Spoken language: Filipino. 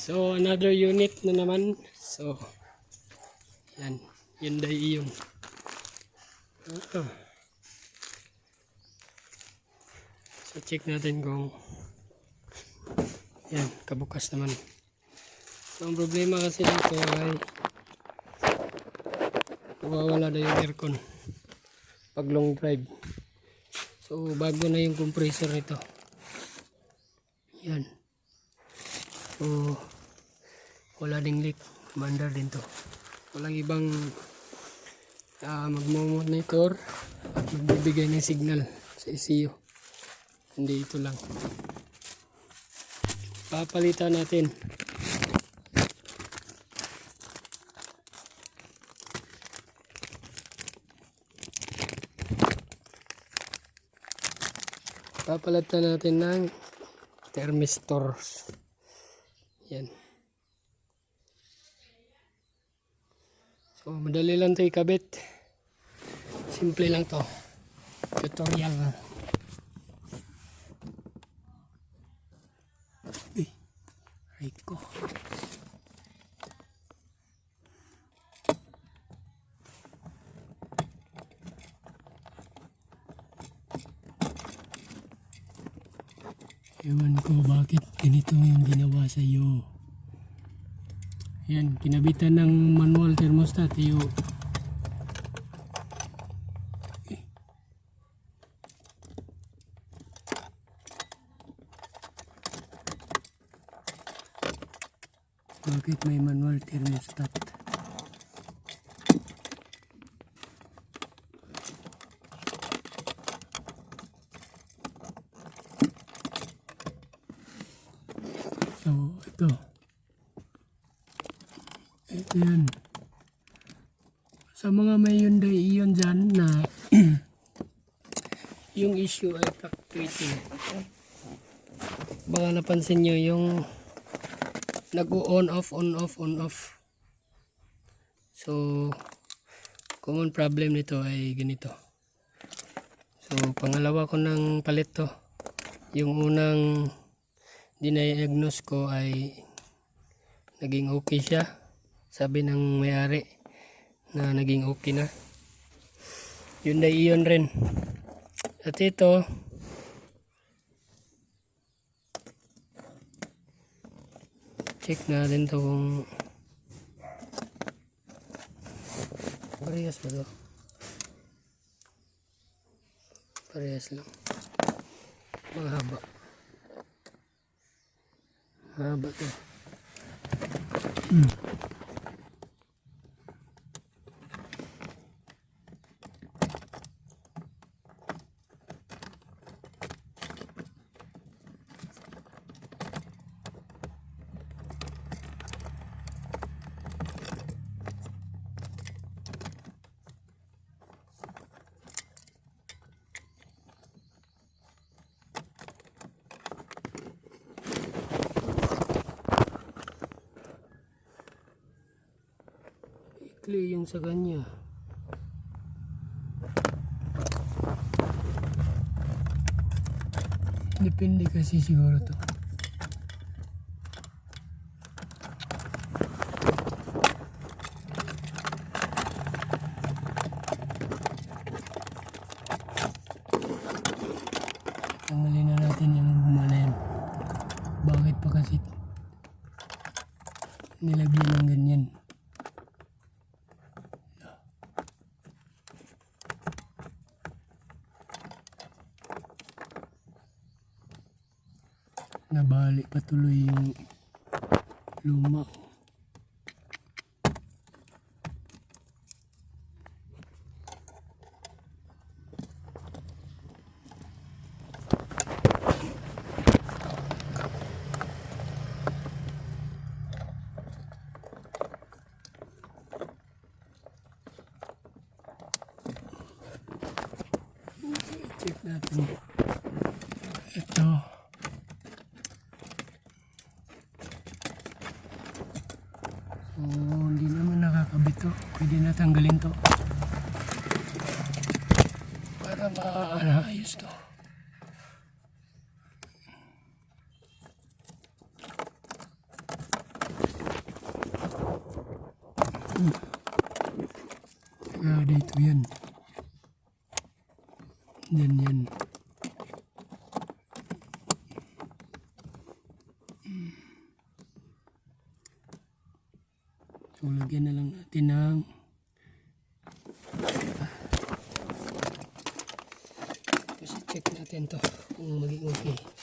So another unit na naman. So yan, Hyundai Ion. So check natin kung yan, kabukas naman. So ang problema kasi dito ay nawawala na yung aircon pag long drive. So bago na yung compressor nito. Yan. So wala ding leak, mandar din to. Walang ibang magmomonitor at magbibigay ng signal sa ECU. Hindi ito lang. Papalitan natin. Papalitan natin ng thermistors. Yan. So madali lang ito ikabit. Simple lang to. Tutorial. Ay ko. Ewan ko bakit ganito yung ginawa sa iyo. Yan, kinabitan ng manual thermostat yung bakit may manual thermostat? So ito yan. Sa mga may Hyundai Ion dyan na yung issue ay fluctuating, baka napansin nyo yung nag-on off, on off, on off. So common problem nito ay ganito. So pangalawa ko ng palit to. Yung unang diniagnose ko ay naging okay siya. Sabi ng may-ari na naging okay na. Hyundai Ion rin. At ito check natin to kung parehas ba to? Parehas lang. Mahaba. Mahaba to. Ikli yung sa kanya. Depende kasi siguro to. Tanggalin na natin yung guma na yan. Bakit pa kasi nilagyan ng ganyan? Nabali patuloy yung luma. Check natin. Ito. So, hindi naman nakakabit to. Pwede na tanggalin to. Para maayos to. Dito yan. Yan. So, lagyan na lang natin ng kasi check natin to kung maging okay.